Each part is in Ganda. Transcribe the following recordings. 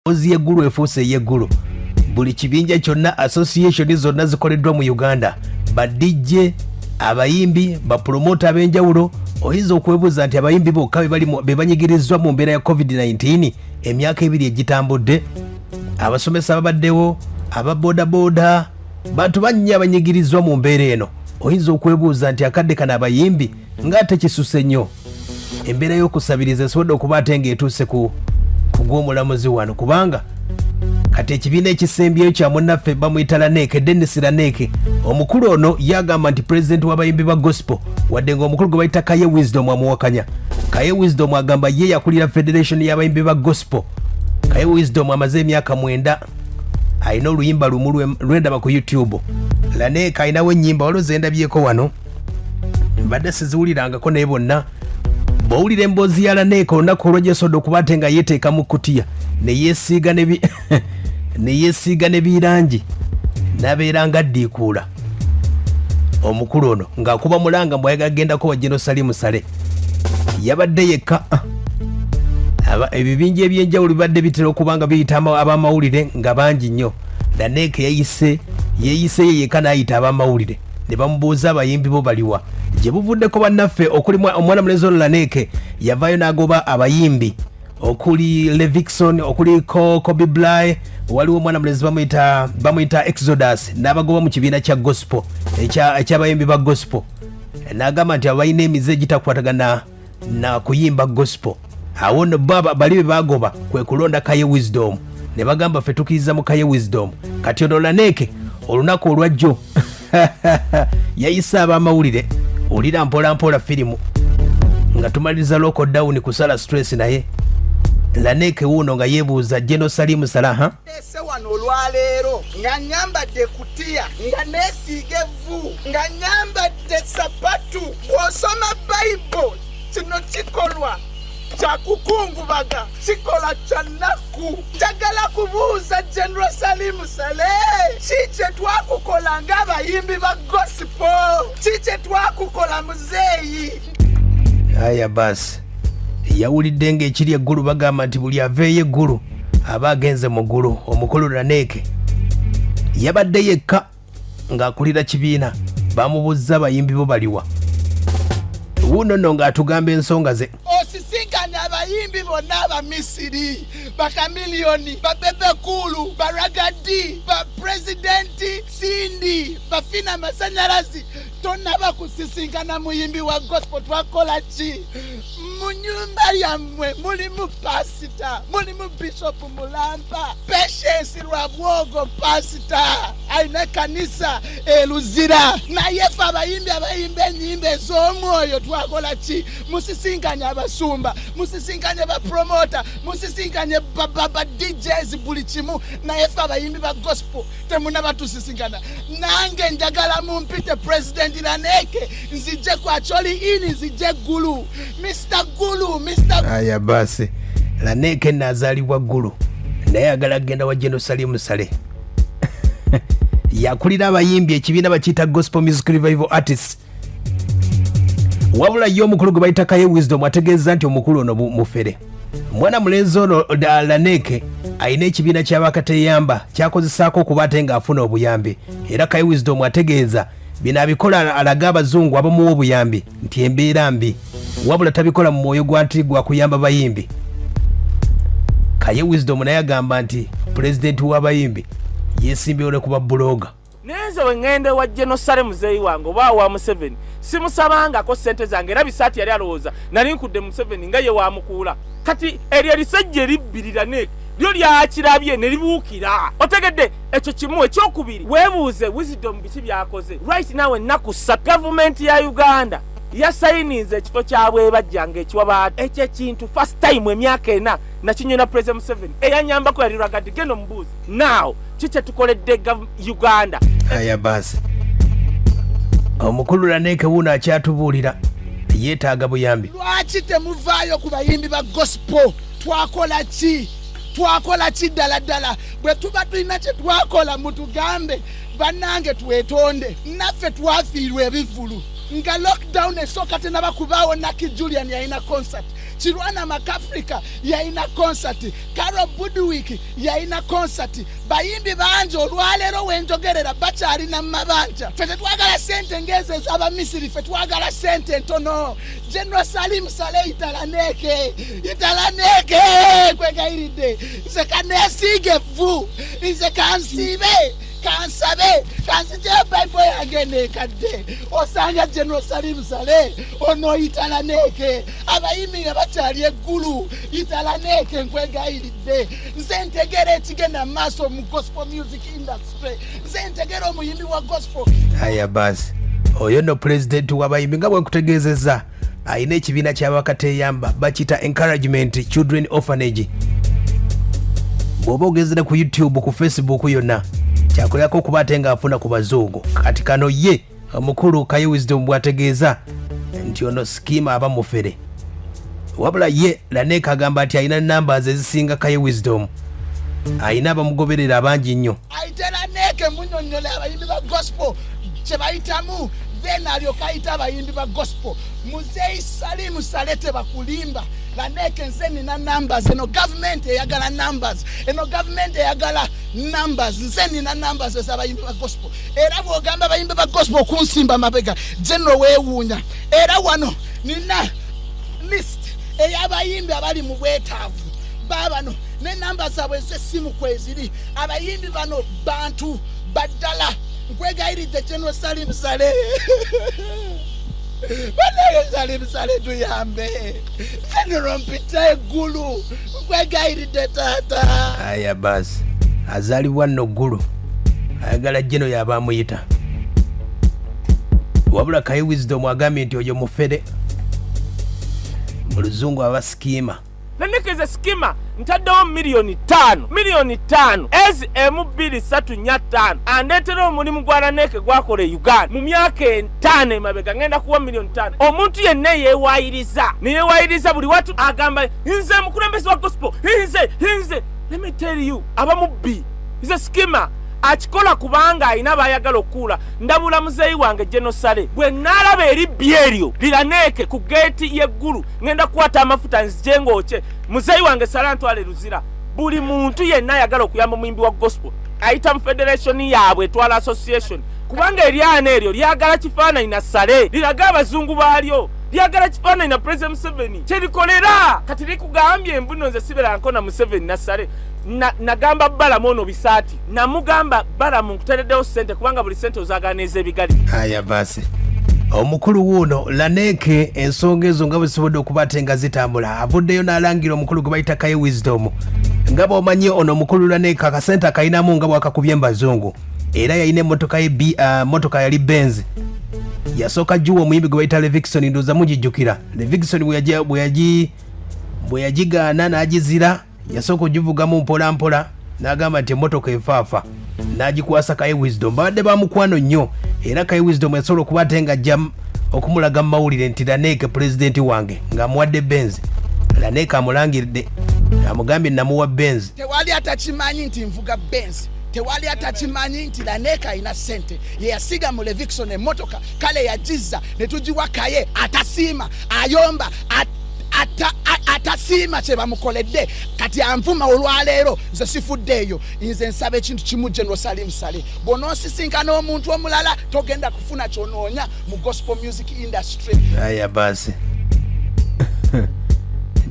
ozi yeggulu efuuse yeggulu buli kibinja kyonna association zonna zikoleddwa mu Uganda ba DJ abayimbi ba promoter ab'enjawulo oyinza okwebuuza nti abayimbi bokka be banyigirizwa mu mbeera ya COVID-19 emyaka ebiri egitambudde abasomesa babaddewo ababodaboda bantu bannya abanyigirizwa mu mbeera eno oyinza okwebuuza nti akadde kana abayimbi ng'ate kisuse nnyo embeera y'okusabiriza esobodde okuba ate ng'etuuse ku gw'omulamuzi wano kubanga kati ekibiina ekisembyeyo kya munnaffe bamuyita Laneke Dennis Laneke omukulu ono yagamba nti pulezidenti w'abayimbi ba gospel wadde ng'omukulu gwe bayita Kaye Wisdom amuwakanya. Kaye Wisdom agamba ye yakulira federation y'abayimbi ba gospel. Kaye Wisdom amaze emyaka 9 ayina oluyimba lumu lwendaba ku YouTube. Laneke ayinawo ennyimba waloze endabyeko wano mbadde siziwulirangako naye bonna bowulira emboozi ya Laneke olunaku olw'egyesobodde okuba ate nga yeeteeka mu kutiya neyeesiiga ne birangi n'abeera nga addiikuula omukulu ono ng'akuba mulanga mbw ayagala gendako wa Jerusalemu Sale yabadde yekka ebibinja ebyenjawulo bibadde bitera okuba nga biyita ab'amawulire nga bangi nnyo. Laneke yeeyise yeyeka n'ayita ab'amawulire ne bamubuuza abayimbi bo baliwa gye buvuddeko bannaffe okuli omwana mulenzi ono Laneke yavaayo n'agoba abayimbi okuli Levikson okuli Kobe Bly waliwo omwana mulenzi bamuyita Exodus n'abagoba mu kibiina kya gospel ekyabayimbi ba gospel n'agamba nti abalina emize egitakwatagana na kuyimba gospel awo no bali be bagoba kwe kulonda Kaye Wisdom ne bagamba ffe tukiriza mu Kaye Wisdom kati ono Laneke olunaku olwajjo yayisa ab'amawulire olira mpola firimu nga tumaliriza lockdown kusala stress naye Laneke wuno nga yeebuuza Jerusalemu Sale ese wano olwaleero nga nyambadde kutiya nga neesiiga evvu nga nyambadde sapatu bw'osoma Bible kino kikolwa kyakukungubaga kikola kya nnaku. Njagala kubuuza Jerusalemu Sale ki kye twakukola ng'abayimbi ba gospel, ki kye twakukola muzeeyi? Aya basi yawulidde ng'ekiri eggulu bagamba nti buli aveeyo eggulu aba agenze mu ggulu. Omukulu Laneke yabadde yekka ng'akulira kibiina bamubuuza abayimbi bo baliwa wuno nno ng'atugamba ensonga ze. Osisinkanya abayimbi bonna abamisiri bakamiliyoni babebekulu baragadi bapresidenti Sindi bafina amasanyalazi tonnaba kusisinkana muyimbi wa gospel. Twakola ki? Mu nyumba yammwe mulimu pasita, mulimu bishop Mulampa, Patience Lwabwogo pasita ayina kanisa Luzira, naye ffe abayimbi abayimba ennyimba ez'omwoyo twakola ki? Musisinkanya abasumba, musisinkanye bapromota, musisinkanye ba DJs buli kimu, naye ffe abayimbi ba gospel temunaba tusisinkana. Nange njagala mumpite President Laneke nzije kwa choli ini nzije Gulu, Mr. Gulu, Mr. Aya basi Laneke nazaalibwa Gulu naye ayagala kugenda wa Jerusalemu Sale yakulira abayimbi ekibiina bakiyita Gospel Music Revival Artists. Wabula yo omukulu gwe bayita Kaye Wisdom ategeeza nti omukulu ono mufere. Mwana mulenzi ono Laneke ayina ekibiina ky'abakateyamba kyakozesaako okuba ate ng'afuna obuyambi, era Kaye Wisdom ategeeza bino abikola alaga abazungu abamuwa obuyambi nti embeera mbi, wabula tabikola mu mwoyo gwa kuyamba bayimbi. Kaye Wisdom naye agamba nti pulezidenti w'abayimbi yeesimbyewo ne kuba buloga. Neze wengende wa Jerusalemu muzeeyi wange oba wa Museveni simusabangako ssente zange era bisaati yali alowooza nali nkudde Museveni nga ye wamukuula. Kati eryo lisajja eribbirira Laneke lyo lyakirabye ne libuukira. Otegedde ekyo kimu. Ekyokubiri weebuuze Wisdom biki byakoze. Right now ennaku ssatu gavumenti ya Uganda yasayinize ekifo kyabwebajjanga ekiwabaati ekyo ekintu first time emyaka 4 nakinyona President Museveni eyanyambako yali Ragadi. Genda omubuuze now kiki tukoledde Uganda. Aya basi omukulu Laneke wuno akyatubuulira yeetaaga buyambi. Lwaki temuvaayo ku bayimbi ba gospel? Twakola ki? Twakola ki ddala? Bwe tuba tulina kye twakola mutugambe bannange twetonde. Naffe twafiirwa ebivulu nga lockdown esooka tenaba kubaawo Naki Julian yalina concert Chirwana Makafrika yaina concert, Carol Budwick yaina concert, bayimbi banje olwalero wenjogerera bachali na mabanja. Fete twagala sente ngeze zaba Misiri, fete twagala sente ntono. General Salim Saleh italaneke kwegairide. Nze kanesige vu, nze kansibe, kansabe, kansije Bible yagene kade. Osanga General Salim Saleh ono italaneke. Abayimbi bachali egulu italaneke kwegairide. Nze ntegere kigenda maso mu gospel music industry. Nze ntegere omuyimbi wa gospel. Aya basi. Oyo no president w'abayimbi nga bwe nkutegeezezza. Aina ekibiina ky'abakateyamba bakita encouragement children orphanage. Bw'oba ogezera ku YouTube ku Facebook yonna kyakolako okuba ate nga afuna ku bazungu. Kati kano ye omukulu Kaye Wisdom bw'ategeeza nti ono scheme aba mufere. Wabula ye Laneka agamba ati alina numbers ezisinga Kaye Wisdom. Alina abamugoberera abangi nnyo. Aitera neke munyonyola abayimbi ba gospel kyebayitamu then alyokaita abayimbi ba gospel. Muzei Salim Salete bakulimba Laneke nze nina numbers. Eno government eyagala numbers. Eno government eyagala numbers. Nze nina numbers ez'abayimbi ba gospel. Era bw'ogamba abayimbi ba gospel kunsimba mabega General weewuunya. Era wano nina list ey'abayimbi abali mu bwetaavu babano ne numbers zaabwe z'essimu kweziri. Abayimbi bano bantu baddala nkwegayiridde General Salim Saleh. Banaye Salim Saleh tuyambe. General mpita eggulu nkwegayiridde taata. Aya basi azalibwa nno ggulu ayagala General yaba amuyita. Wabula Kaye Wisdom agambye nti oyo mufere mu luzungu aba skima. Laneka skima ntaddewo milioni 5 M235 andetera omulimu gwa Laneka gwakole Uganda mu myaka 5 emabega ngenda kuwa milioni 5. Omuntu yenna yeewayiriza buli watu agamba nze mukulembeze wa gospel hinze. Let me tell you abamubbi is skima akikola kubanga alina bayagala okula. Ndabula muzeyi wange General Saleh bwe nalaba eribbi eryo liraneke ku gate yeggulu ngenda kuwata amafuta nzijengoche muzeyi wange Saleh ntwale Luzira. Buli muntu yenna ayagala okuyamba muyimbi wa gospel ayita mu federation yaabwe etwala association kubanga eryana eryo lyagala kifaananyi na Saleh liraga abazungu baalyo lyagala kifaananyi na President Museveni kyerikolera. Kati likugambye embuno nze sibera nkona Museveni na Saleh nagamba Balamu ono bisaati namugamba Balamu nkutereddewo sente kubanga buli sente ozaganeza ebigali. Aya basi omukulu wuno Laneke ensonga ezo nga bwe zisobodde okuba ate nga zitambula avuddeyo n'alangira omukulu gwe bayita Kaye Wisdom nga bw'omanyi ono omukulu Laneke akasente akayinamu nga bwakakubye embazungu era yalina emmotoka motoka yali Benz. Yasooka juwa omuyimbi gwe bayita Levikson ndowooza mugijjukira. Levikson bwe yagigaana n'agizira yasooka ogivugamu mpola n'agamba nti emmotoka efaafa n'agikwasa Kaye Wisdom. Babadde bamukwano nnyo era Kaye Wisdom yasobola okuba ate nga ajja okumulaga mu mawulire nti Laneke pulezidenti wange ng'amuwadde Benz. Laneke amulangiridde amugambye namuwa Benz. Tewali atakimanyi nti nvuga Benz. Tewali atakimanyi nti Laneke alina sente. Ye yasiga mu Levikson emmotoka kale yagiza ne tugiwa Kaye atasiima ayomba atasiima kye bamukoledde. Kati anvuma olwaleero nze sifuddeeyo. Nze nsaba ekintu kimu General Salim Saleh bw'onoosisinkana omuntu omulala togenda kufuna kyonoonya mu gospel music industry. Aya basi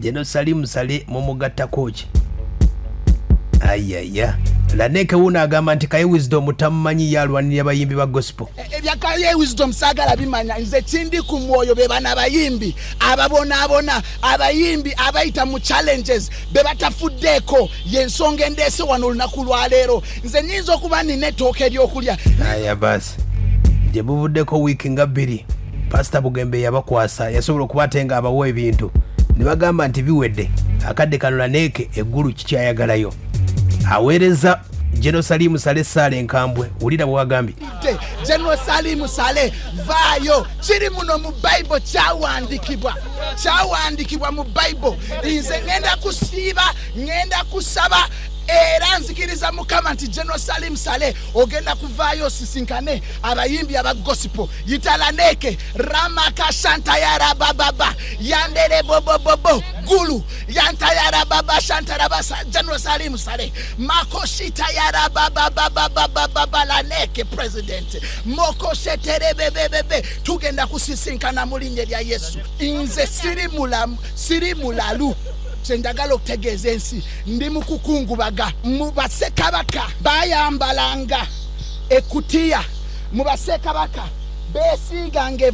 General Salim Saleh mumugattako ki? Ayaya Laneke wuno agamba nti Kaye Wisdom tamumanyi yalwanirira abayimbi ba gospel. Ebya Kaye Wisdom saagala bimanya. Nze kindi ku mwoyo be bana abayimbi ababonaabona abayimbi abayita mu challenges be batafuddeeko y'ensonga endeese wano olunaku lwaleero. Nze nnyinza okuba nina ettooka ery'okulya. Aya basi gye buvuddeko wiiki nga 2 Pastor Bugembe yabakwasa yasobola okuba ate nga abawa ebintu ne bagamba nti biwedde akadde kano Laneke eggulu kikyayagalayo. Aweereza General Salim Saleh Sale Nkambwe ulira bwagambye General Salim Saleh vayo kiri muno mu Bible kyawandikibwa mu Bible. Nze ngenda kusiiba ngenda kusaba era nzikira nkikiriza mukama nti General Salim Saleh ogenda kuvaayo sisinkane abayimbi aba gospel yitalaneke ramaka shantayara baba yandere bobo gulu yantayara baba shantara basa General Salim Saleh makoshita yara baba laneke president mokoshetere bebe tugenda kusisinkana mulinye lya Yesu inze siri mulalu Sendagala okutegeeza ensi ndi mukukungubaga mu bassekabaka bayambalanga ekutiya mu bassekabaka beesiiganga